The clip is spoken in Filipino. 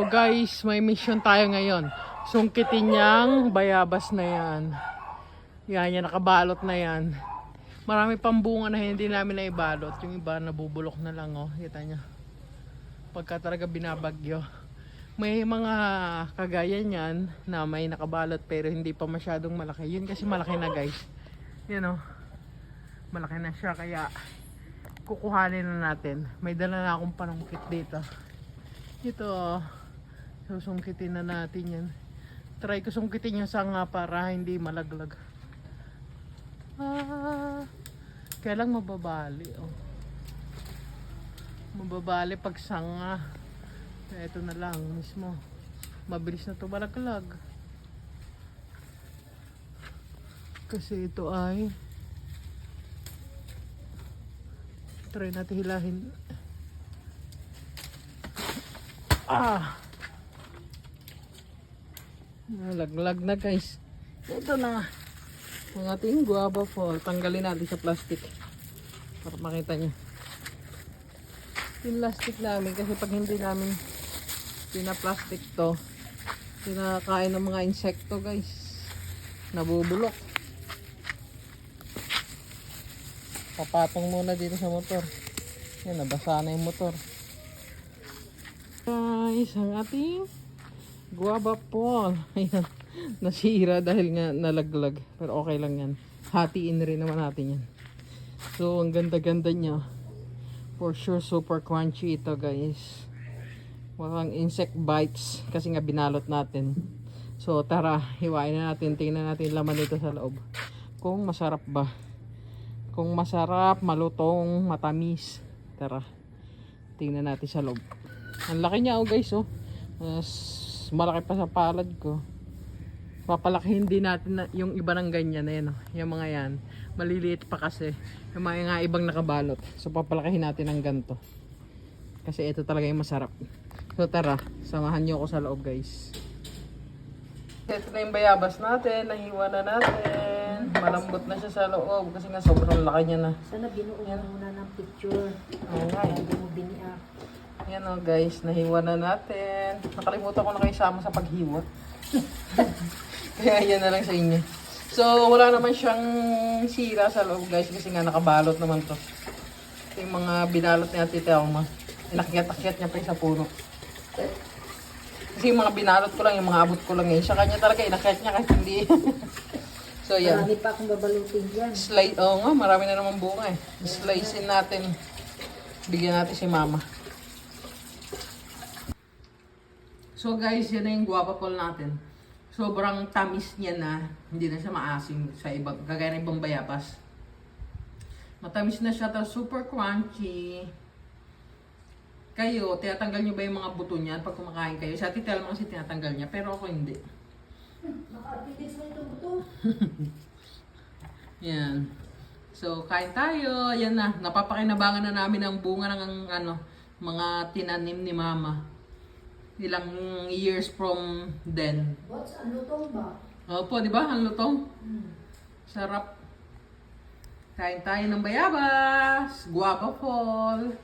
So guys, may mission tayo ngayon. Sungkitin niyang bayabas na yan. Yan, nakabalot na yan. Marami pang bunga na hindi namin naibalot. Yung iba nabubulok na lang, oh. Kita niyo. Pagka talaga binabagyo. May mga kagaya niyan na may nakabalot pero hindi pa masyadong malaki. Yun kasi malaki na, guys. Yan, oh. Malaki na siya kaya kukuhanin na natin. May dala na akong panungkit dito. Ito, oh. Susungkitin na natin yan. Try ko sungkitin yung sanga para hindi malaglag. Kaya lang mababali, oh. Mababali pag sanga. Kaya ito na lang mismo. Mabilis na to malaglag. Kasi ito ay try natin hilahin. Nalaglag na, guys. Ito na ang ating guava fall. Tanggalin natin sa plastic para makita nyo yung plastic namin, kasi pag hindi namin pinaplastic to, pinakain ng mga insekto, guys, nabubulok. Papatong muna dito sa motor. Yan, nabasa na yung motor. Guys, ang ating guava fall. Ayan, nasira dahil nga nalaglag. Pero okay lang yan. Hatiin rin naman natin yan. So, ang ganda-ganda niya. For sure, super crunchy ito, guys. Walang insect bites kasi nga binalot natin. So, tara, hiwain na natin. Tingnan natin laman dito sa loob. Kung masarap ba. Kung masarap, malutong, matamis. Tara, tingnan natin sa loob. Ang laki niya, oh, guys, oh. Malaki pa sa palad ko. Papalakihin din natin na yung iba ng ganyan, ayan, oh. Yung mga yan maliliit pa kasi yung mga nga ibang nakabalot, so papalakihin natin ng ganito kasi ito talaga yung masarap. So tara, samahan nyo ako sa loob, guys. Ito na yung bayabas natin, nahiwa na natin. Malambot na siya sa loob kasi nga sobrang laki niya na. Sana binuo muna ng picture. Oo nga, hindi mo biniak. Yan, oh, guys, nahiwa na natin. Nakalimutan ko na kayo sama sa paghiwa. Kaya yan na lang sa inyo. So, wala naman siyang sira sa loob, guys, kasi nga nakabalot naman to. Ito yung mga binalot niya Tita Elma. Inakyat-akyat niya pa yung sa puno. Kasi yung mga binalot ko lang, yung mga abot ko lang eh. Sa kanya talaga, inakyat niya kahit hindi. So, yan. Marami pa akong babalutin dyan. Slice, oo nga, marami na naman bunga eh. Slicein natin. Bigyan natin si Mama. So, guys, yan na yung guava fall natin. Sobrang tamis niya na, hindi na siya maasim sa iba, kagaya ng ibang bayabas. Matamis na siya, tapos super crunchy. Kayo, tinatanggal nyo ba yung mga buto niyan pag kumakain kayo? Sa Tita Elma kasi tinatanggal niya, pero ako hindi. Nakatitis mo itong buto. Yan. So, kain tayo. Yan na, napapakinabangan na namin ang bunga ng mga tinanim ni Mama. Ilang years from then. What's ang lutong ba? Opo, di ba? Ang lutong. Sarap. Kain tayo ng bayabas. Guava fall.